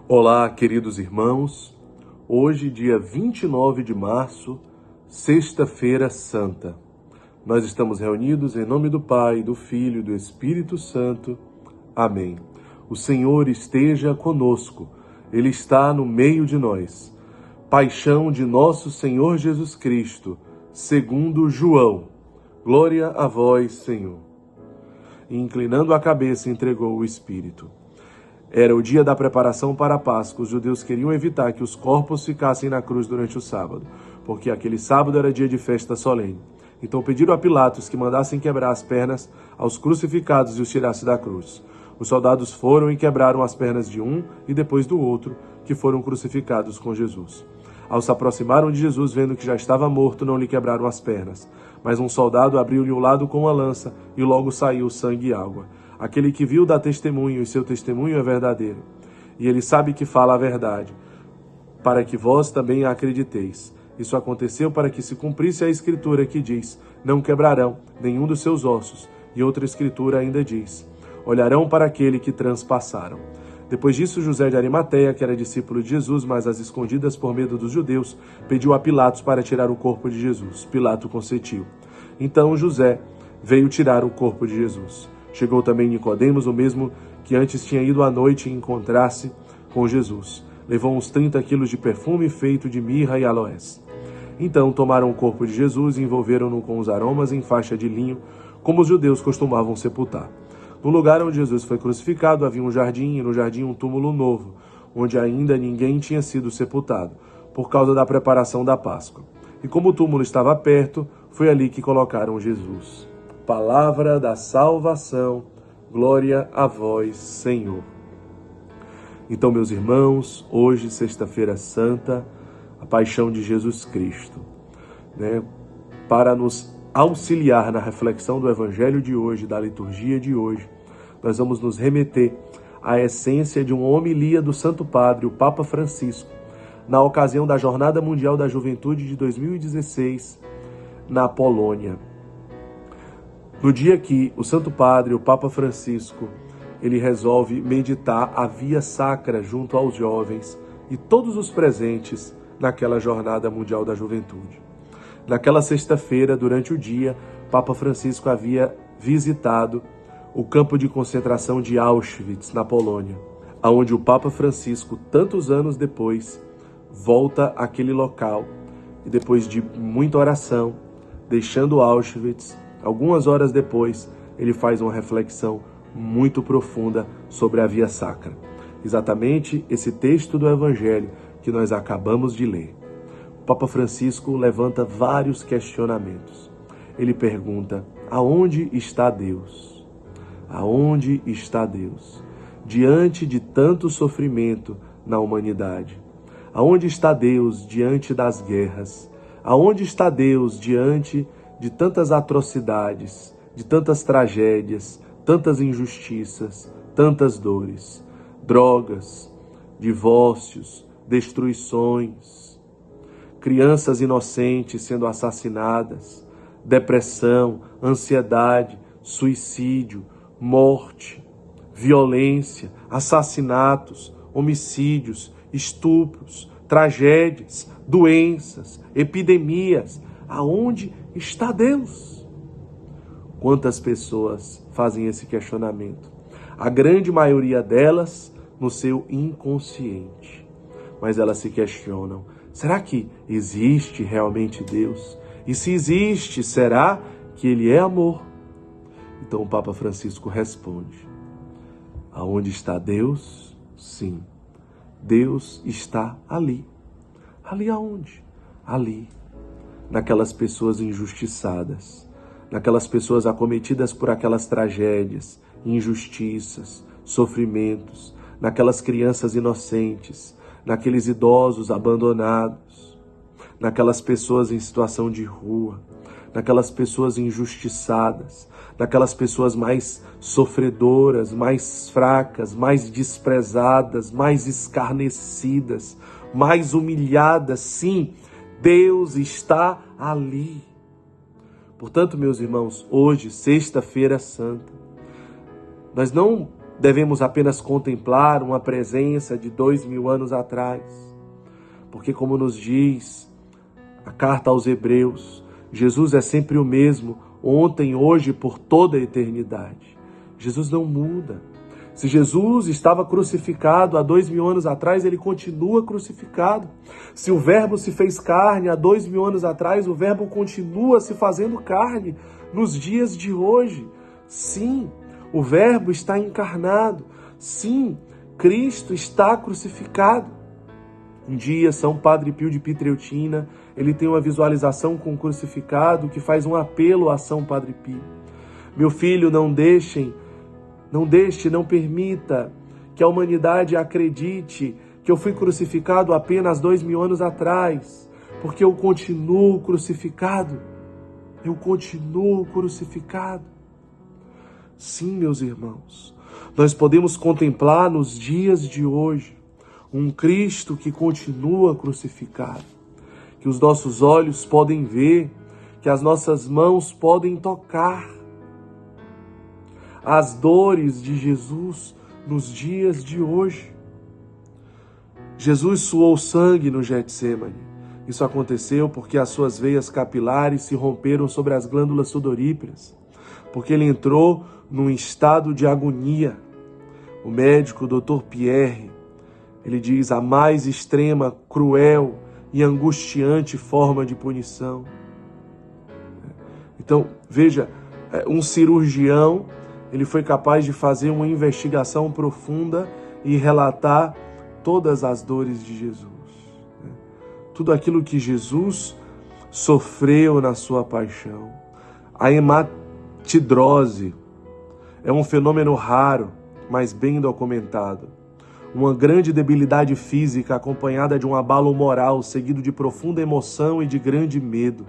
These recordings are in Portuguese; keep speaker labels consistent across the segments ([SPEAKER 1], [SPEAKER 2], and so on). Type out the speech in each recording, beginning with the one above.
[SPEAKER 1] Olá, queridos irmãos. Hoje, dia 29 de março, Sexta-feira Santa. Nós estamos reunidos em nome do Pai, do Filho e do Espírito Santo. Amém. O Senhor esteja conosco. Ele está no meio de nós. Paixão de nosso Senhor Jesus Cristo, segundo João. Glória a vós, Senhor. E inclinando a cabeça, entregou o Espírito. Era o dia da preparação para a Páscoa. Os judeus queriam evitar que os corpos ficassem na cruz durante o sábado, porque aquele sábado era dia de festa solene. Então pediram a Pilatos que mandassem quebrar as pernas aos crucificados e os tirasse da cruz. Os soldados foram e quebraram as pernas de um e depois do outro, que foram crucificados com Jesus. Ao se aproximaram de Jesus, vendo que já estava morto, não lhe quebraram as pernas. Mas um soldado abriu-lhe o lado com uma lança e logo saiu sangue e água. Aquele que viu dá testemunho, e seu testemunho é verdadeiro. E ele sabe que fala a verdade, para que vós também a acrediteis. Isso aconteceu para que se cumprisse a escritura que diz: não quebrarão nenhum dos seus ossos. E outra escritura ainda diz: olharão para aquele que transpassaram. Depois disso, José de Arimateia, que era discípulo de Jesus, mas às escondidas por medo dos judeus, pediu a Pilatos para tirar o corpo de Jesus. Pilato consentiu. Então José veio tirar o corpo de Jesus. Chegou também Nicodemos, o mesmo que antes tinha ido à noite encontrar-se com Jesus. Levou uns 30 quilos de perfume feito de mirra e aloés. Então tomaram o corpo de Jesus e envolveram-no com os aromas em faixa de linho, como os judeus costumavam sepultar. No lugar onde Jesus foi crucificado havia um jardim, e no jardim um túmulo novo, onde ainda ninguém tinha sido sepultado, por causa da preparação da Páscoa. E como o túmulo estava perto, foi ali que colocaram Jesus. Palavra da salvação, glória a vós, Senhor. Então, meus irmãos, hoje, Sexta-feira Santa, a paixão de Jesus Cristo, para nos auxiliar na reflexão do Evangelho de hoje, da liturgia de hoje, nós vamos nos remeter à essência de uma homilia do Santo Padre, o Papa Francisco, na ocasião da Jornada Mundial da Juventude de 2016, na Polônia. No dia que o Santo Padre, o Papa Francisco, ele resolve meditar a via sacra junto aos jovens e todos os presentes naquela Jornada Mundial da Juventude. Naquela sexta-feira, durante o dia, Papa Francisco havia visitado o campo de concentração de Auschwitz, na Polônia, aonde o Papa Francisco, tantos anos depois, volta àquele local e depois de muita oração, deixando Auschwitz, algumas horas depois, ele faz uma reflexão muito profunda sobre a via sacra. Exatamente esse texto do Evangelho que nós acabamos de ler. O Papa Francisco levanta vários questionamentos. Ele pergunta: aonde está Deus? Aonde está Deus? Diante de tanto sofrimento na humanidade. Aonde está Deus diante das guerras? Aonde está Deus diante de tantas atrocidades, de tantas tragédias, tantas injustiças, tantas dores, drogas, divórcios, destruições, crianças inocentes sendo assassinadas, depressão, ansiedade, suicídio, morte, violência, assassinatos, homicídios, estupros, tragédias, doenças, epidemias. Aonde está Deus? Quantas pessoas fazem esse questionamento? A grande maioria delas no seu inconsciente. Mas elas se questionam: será que existe realmente Deus? E se existe, será que Ele é amor? Então o Papa Francisco responde: aonde está Deus? Sim, Deus está ali. Ali aonde? Ali. Naquelas pessoas injustiçadas, naquelas pessoas acometidas por aquelas tragédias, injustiças, sofrimentos, naquelas crianças inocentes, naqueles idosos abandonados, naquelas pessoas em situação de rua, naquelas pessoas injustiçadas, naquelas pessoas mais sofredoras, mais fracas, mais desprezadas, mais escarnecidas, mais humilhadas. Sim, Deus está ali. Portanto, meus irmãos, hoje, Sexta-feira Santa, nós não devemos apenas contemplar uma presença de 2000 anos atrás. Porque, como nos diz a carta aos Hebreus, Jesus é sempre o mesmo, ontem, hoje, por toda a eternidade. Jesus não muda. Se Jesus estava crucificado há 2000 anos atrás, ele continua crucificado. Se o Verbo se fez carne há 2000 anos atrás, o Verbo continua se fazendo carne nos dias de hoje. Sim, o Verbo está encarnado. Sim, Cristo está crucificado. Um dia, São Padre Pio de Pietrelcina, ele tem uma visualização com o crucificado que faz um apelo a São Padre Pio. Meu filho, não permita que a humanidade acredite que eu fui crucificado apenas 2000 anos atrás, porque eu continuo crucificado. Eu continuo crucificado. Sim, meus irmãos, nós podemos contemplar nos dias de hoje um Cristo que continua crucificado, que os nossos olhos podem ver, que as nossas mãos podem tocar as dores de Jesus nos dias de hoje. Jesus suou sangue no Getsemane. Isso aconteceu porque as suas veias capilares se romperam sobre as glândulas sudoríparas, porque ele entrou num estado de agonia. O médico, o Dr. Pierre, ele diz a mais extrema, cruel e angustiante forma de punição. Então, veja, um cirurgião, ele foi capaz de fazer uma investigação profunda e relatar todas as dores de Jesus. Tudo aquilo que Jesus sofreu na sua paixão. A hematidrose é um fenômeno raro, mas bem documentado. Uma grande debilidade física acompanhada de um abalo moral, seguido de profunda emoção e de grande medo.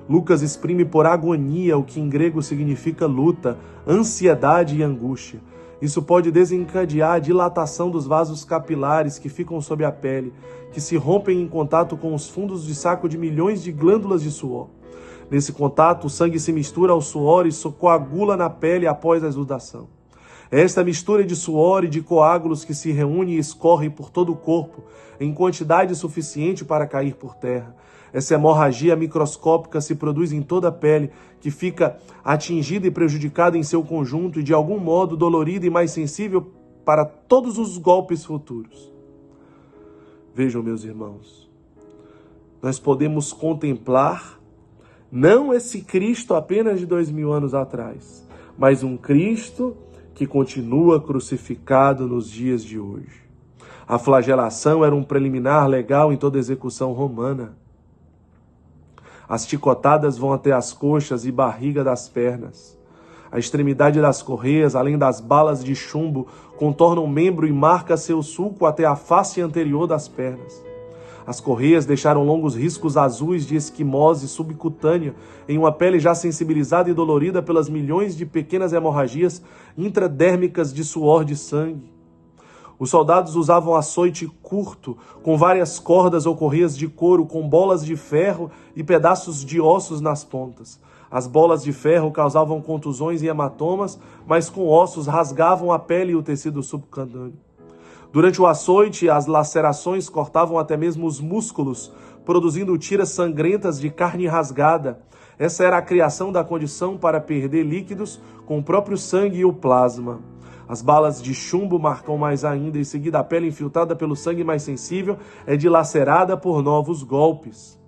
[SPEAKER 1] Lucas exprime por agonia o que em grego significa luta, ansiedade e angústia. Isso pode desencadear a dilatação dos vasos capilares que ficam sob a pele, que se rompem em contato com os fundos de saco de milhões de glândulas de suor. Nesse contato, o sangue se mistura ao suor e coagula na pele após a exudação. É esta mistura de suor e de coágulos que se reúne e escorre por todo o corpo, em quantidade suficiente para cair por terra. Essa hemorragia microscópica se produz em toda a pele, que fica atingida e prejudicada em seu conjunto e, de algum modo, dolorida e mais sensível para todos os golpes futuros. Vejam, meus irmãos, nós podemos contemplar não esse Cristo apenas de 2000 anos atrás, mas um Cristo que continua crucificado nos dias de hoje. A flagelação era um preliminar legal em toda execução romana. As chicotadas vão até as coxas e barriga das pernas. A extremidade das correias, além das balas de chumbo, contorna o membro e marca seu sulco até a face anterior das pernas. As correias deixaram longos riscos azuis de esquimose subcutânea em uma pele já sensibilizada e dolorida pelas milhões de pequenas hemorragias intradérmicas de suor de sangue. Os soldados usavam açoite curto, com várias cordas ou correias de couro, com bolas de ferro e pedaços de ossos nas pontas. As bolas de ferro causavam contusões e hematomas, mas com ossos rasgavam a pele e o tecido subcutâneo. Durante o açoite, as lacerações cortavam até mesmo os músculos, produzindo tiras sangrentas de carne rasgada. Essa era a criação da condição para perder líquidos com o próprio sangue e o plasma. As balas de chumbo marcam mais ainda, em seguida a pele infiltrada pelo sangue mais sensível é dilacerada por novos golpes.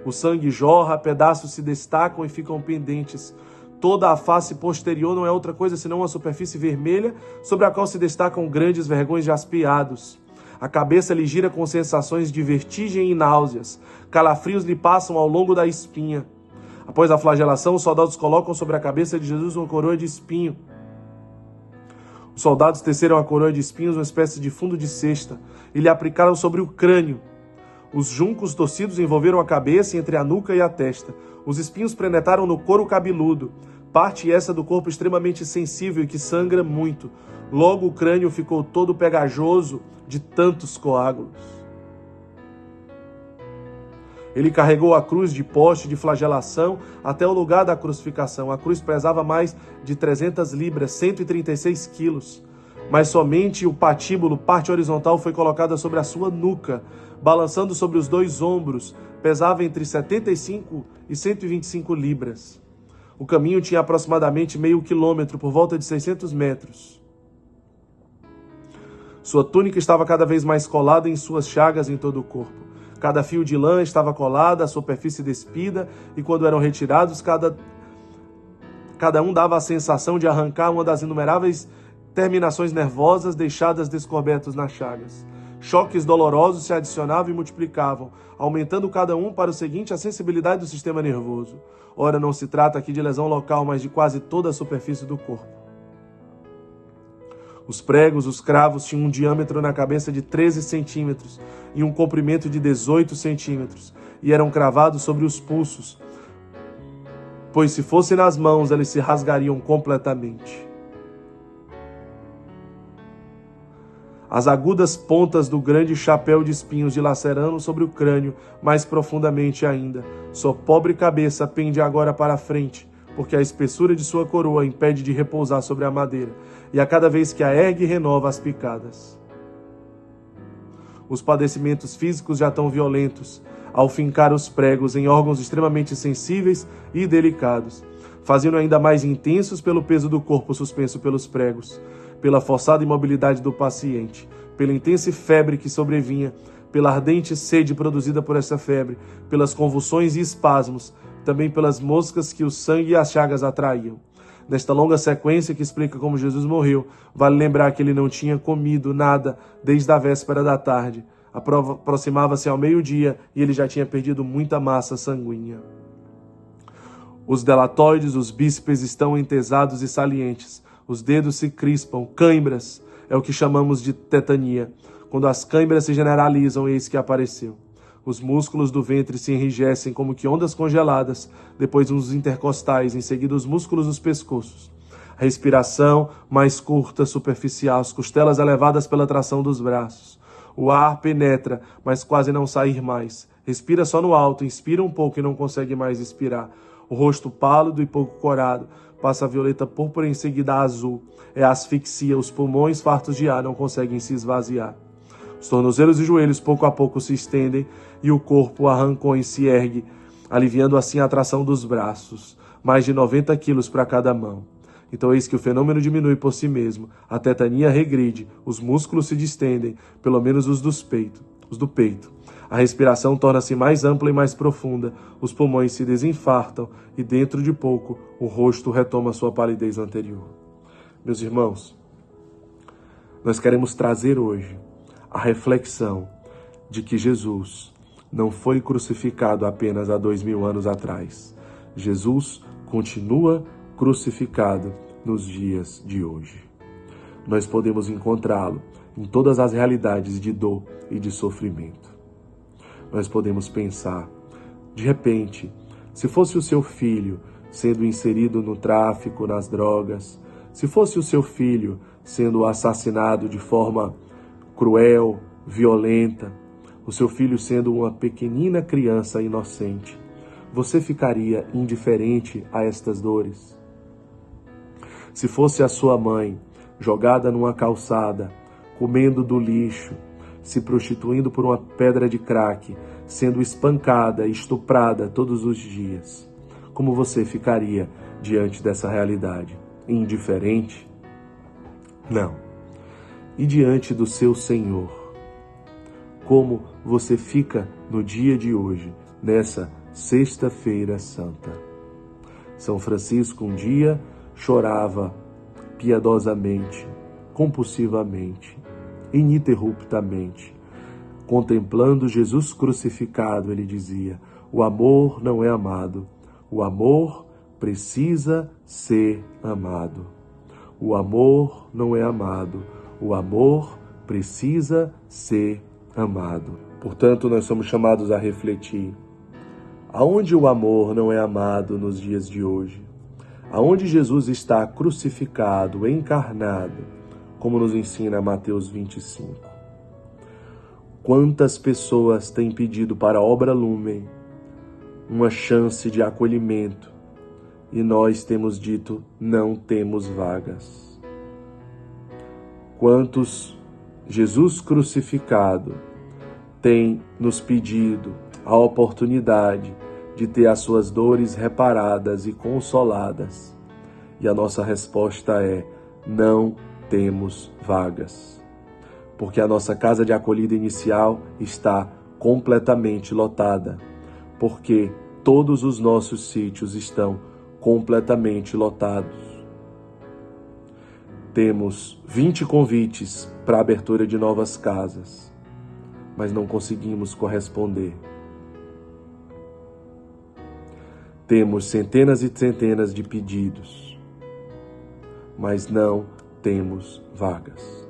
[SPEAKER 1] O sangue jorra, pedaços se destacam e ficam pendentes. Toda a face posterior não é outra coisa senão uma superfície vermelha sobre a qual se destacam grandes vergões jaspeados. A cabeça lhe gira com sensações de vertigem e náuseas. Calafrios lhe passam ao longo da espinha. Após a flagelação, os soldados colocam sobre a cabeça de Jesus uma coroa de espinho. Os soldados teceram a coroa de espinhos, uma espécie de fundo de cesta, e lhe aplicaram sobre o crânio. Os juncos torcidos envolveram a cabeça entre a nuca e a testa. Os espinhos penetraram no couro cabeludo, parte essa do corpo extremamente sensível e que sangra muito. Logo o crânio ficou todo pegajoso de tantos coágulos. Ele carregou a cruz de poste de flagelação até o lugar da crucificação. A cruz pesava mais de 300 libras, 136 quilos. mas somente o patíbulo, parte horizontal, foi colocada sobre a sua nuca, balançando sobre os 2 ombros, pesava entre 75 e 125 libras. O caminho tinha aproximadamente meio quilômetro, por volta de 600 metros. Sua túnica estava cada vez mais colada em suas chagas em todo o corpo. Cada fio de lã estava colado à superfície despida, e quando eram retirados, cada um dava a sensação de arrancar uma das inumeráveis terminações nervosas deixadas descobertas nas chagas. Choques dolorosos se adicionavam e multiplicavam, aumentando cada um para o seguinte a sensibilidade do sistema nervoso. Ora, não se trata aqui de lesão local, mas de quase toda a superfície do corpo. Os pregos, os cravos, tinham um diâmetro na cabeça de 13 centímetros e um comprimento de 18 centímetros, e eram cravados sobre os pulsos, pois se fossem nas mãos, eles se rasgariam completamente. As agudas pontas do grande chapéu de espinhos dilacerando sobre o crânio mais profundamente ainda. Sua pobre cabeça pende agora para a frente, porque a espessura de sua coroa impede de repousar sobre a madeira, e a cada vez que a ergue, renova as picadas. Os padecimentos físicos já tão violentos, ao fincar os pregos em órgãos extremamente sensíveis e delicados, faziam ainda mais intensos pelo peso do corpo suspenso pelos pregos, pela forçada imobilidade do paciente, pela intensa febre que sobrevinha, pela ardente sede produzida por essa febre, pelas convulsões e espasmos, também pelas moscas que o sangue e as chagas atraíam. Nesta longa sequência que explica como Jesus morreu, vale lembrar que ele não tinha comido nada desde a véspera da tarde. Aproximava-se ao meio-dia e ele já tinha perdido muita massa sanguínea. Os delatoides, os bíceps estão entesados e salientes. Os dedos se crispam, cãibras, é o que chamamos de tetania. Quando as cãibras se generalizam, eis que apareceu. Os músculos do ventre se enrijecem como que ondas congeladas, depois uns intercostais, em seguida os músculos dos pescoços. A respiração mais curta, superficial, as costelas elevadas pela tração dos braços. O ar penetra, mas quase não sair mais. Respira só no alto, inspira um pouco e não consegue mais expirar. O rosto pálido e pouco corado, passa a violeta púrpura em seguida a azul. É a asfixia, os pulmões fartos de ar não conseguem se esvaziar. Os tornozelos e joelhos pouco a pouco se estendem e o corpo arrancões se ergue, aliviando assim a tração dos braços, mais de 90 quilos para cada mão. Então eis que o fenômeno diminui por si mesmo, a tetania regride, os músculos se distendem, pelo menos os do peito. A respiração torna-se mais ampla e mais profunda, os pulmões se desinfartam e dentro de pouco o rosto retoma sua palidez anterior. Meus irmãos, nós queremos trazer hoje a reflexão de que Jesus não foi crucificado apenas há 2000 anos atrás. Jesus continua crucificado nos dias de hoje. Nós podemos encontrá-lo em todas as realidades de dor e de sofrimento. Nós podemos pensar, de repente, se fosse o seu filho sendo inserido no tráfico, nas drogas, se fosse o seu filho sendo assassinado de forma cruel, violenta, o seu filho sendo uma pequenina criança inocente, você ficaria indiferente a estas dores? Se fosse a sua mãe jogada numa calçada, comendo do lixo, se prostituindo por uma pedra de crack, sendo espancada e estuprada todos os dias, como você ficaria diante dessa realidade? Indiferente? Não. E diante do seu Senhor, como você fica no dia de hoje, nessa Sexta-feira Santa? São Francisco um dia chorava piedosamente, compulsivamente, ininterruptamente. Contemplando Jesus crucificado, ele dizia: o amor não é amado, o amor precisa ser amado. O amor não é amado, o amor precisa ser amado. Portanto, nós somos chamados a refletir. Aonde o amor não é amado nos dias de hoje? Aonde Jesus está crucificado, encarnado, como nos ensina Mateus 25? Quantas pessoas têm pedido para a Obra Lumen uma chance de acolhimento e nós temos dito: não temos vagas. quantos Jesus crucificado tem nos pedido a oportunidade de ter as suas dores reparadas e consoladas. E a nossa resposta é: não temos vagas. Porque a nossa casa de acolhida inicial está completamente lotada. Porque todos os nossos sítios estão completamente lotados. Temos 20 convites para a abertura de novas casas, mas não conseguimos corresponder. Temos centenas e centenas de pedidos, mas não temos vagas.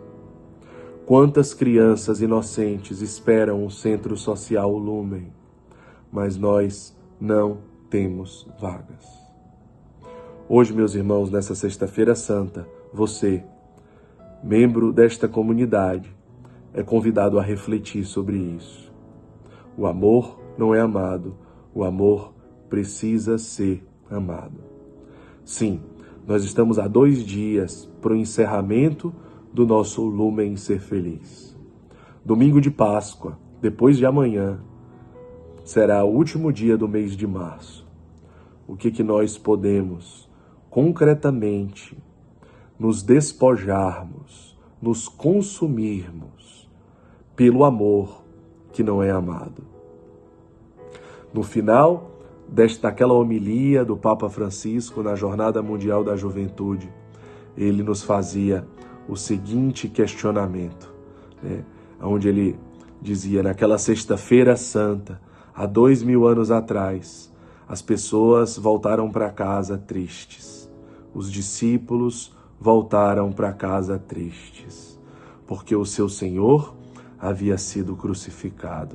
[SPEAKER 1] Quantas crianças inocentes esperam um centro social Lumen, mas nós não temos vagas. Hoje, meus irmãos, nessa Sexta-feira Santa, você, membro desta comunidade, é convidado a refletir sobre isso. O amor não é amado, o amor precisa ser amado. Sim, nós estamos há 2 dias para o encerramento do nosso Lumen Ser Feliz. Domingo de Páscoa, depois de amanhã, será o último dia do mês de março. O que nós podemos, concretamente, nos despojarmos, nos consumirmos pelo amor que não é amado. No final daquela homilia do Papa Francisco na Jornada Mundial da Juventude, ele nos fazia o seguinte questionamento, onde ele dizia: naquela Sexta-feira Santa, há 2000 anos atrás, as pessoas voltaram para casa tristes. Os discípulos voltaram para casa tristes, porque o seu Senhor havia sido crucificado,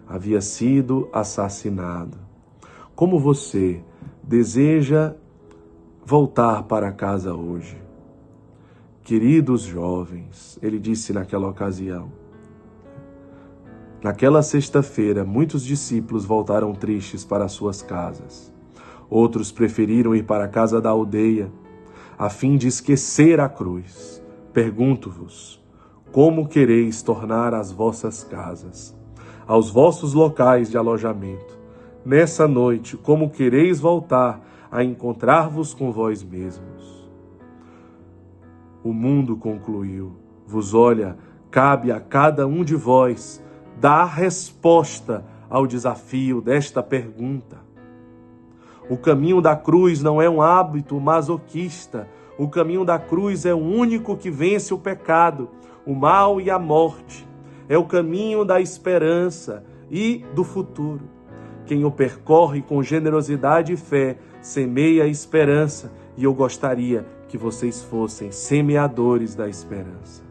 [SPEAKER 1] havia sido assassinado. Como você deseja voltar para casa hoje? Queridos jovens, ele disse naquela ocasião, naquela sexta-feira, muitos discípulos voltaram tristes para suas casas. Outros preferiram ir para a casa da aldeia, a fim de esquecer a cruz. Pergunto-vos, como quereis tornar as vossas casas, aos vossos locais de alojamento? Nessa noite, como quereis voltar a encontrar-vos com vós mesmos? O mundo concluiu, vos olha, cabe a cada um de vós dar resposta ao desafio desta pergunta. O caminho da cruz não é um hábito masoquista. O caminho da cruz é o único que vence o pecado, o mal e a morte. É o caminho da esperança e do futuro. Quem o percorre com generosidade e fé, semeia a esperança. E eu gostaria que vocês fossem semeadores da esperança.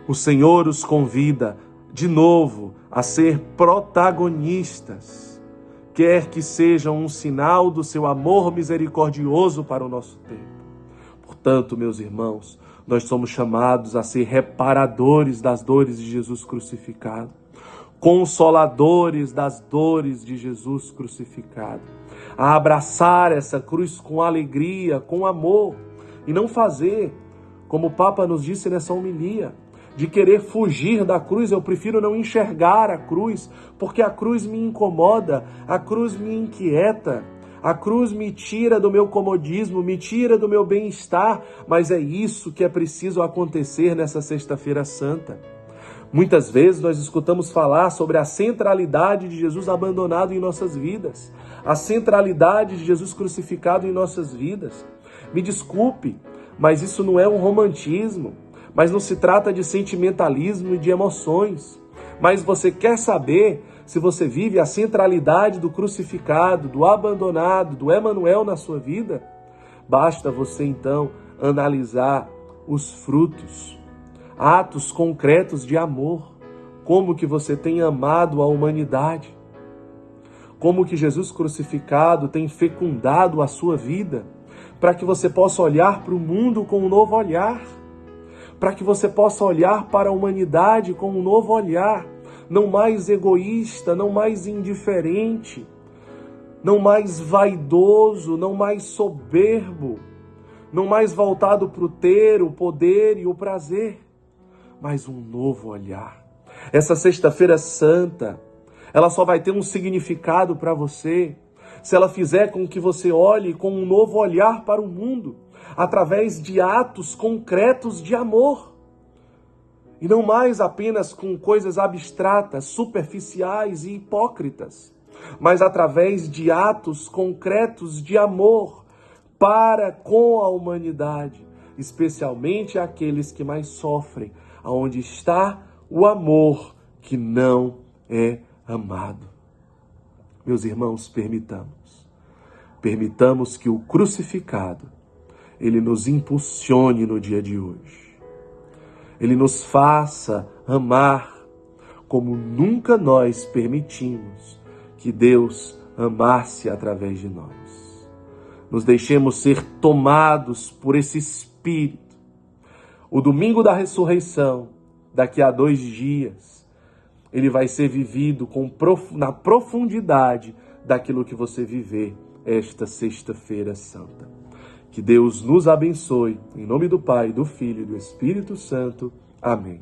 [SPEAKER 1] O Senhor os convida de novo a ser protagonistas, quer que sejam um sinal do seu amor misericordioso para o nosso tempo. Portanto, meus irmãos, nós somos chamados a ser reparadores das dores de Jesus crucificado, consoladores das dores de Jesus crucificado, a abraçar essa cruz com alegria, com amor, e não fazer, como o Papa nos disse nessa homilia, de querer fugir da cruz. Eu prefiro não enxergar a cruz, porque a cruz me incomoda, a cruz me inquieta, a cruz me tira do meu comodismo, me tira do meu bem-estar, mas é isso que é preciso acontecer nessa Sexta-feira Santa. Muitas vezes nós escutamos falar sobre a centralidade de Jesus abandonado em nossas vidas, a centralidade de Jesus crucificado em nossas vidas. Me desculpe, mas isso não é um romantismo, mas não se trata de sentimentalismo e de emoções. Mas você quer saber se você vive a centralidade do crucificado, do abandonado, do Emanuel na sua vida? Basta você então analisar os frutos, atos concretos de amor, como que você tem amado a humanidade, como que Jesus crucificado tem fecundado a sua vida, para que você possa olhar para o mundo com um novo olhar, para que você possa olhar para a humanidade com um novo olhar, não mais egoísta, não mais indiferente, não mais vaidoso, não mais soberbo, não mais voltado para o ter, o poder e o prazer, mas um novo olhar. Essa Sexta-feira Santa, ela só vai ter um significado para você se ela fizer com que você olhe com um novo olhar para o mundo, através de atos concretos de amor. E não mais apenas com coisas abstratas, superficiais e hipócritas, mas através de atos concretos de amor para com a humanidade, especialmente aqueles que mais sofrem, aonde está o amor que não é amado. Meus irmãos, permitamos que o crucificado, ele nos impulsione no dia de hoje. Ele nos faça amar como nunca nós permitimos que Deus amasse através de nós. Nos deixemos ser tomados por esse Espírito. O domingo da ressurreição, daqui a 2 dias, ele vai ser vivido na profundidade daquilo que você viver esta Sexta-feira Santa. Que Deus nos abençoe, em nome do Pai, do Filho e do Espírito Santo. Amém.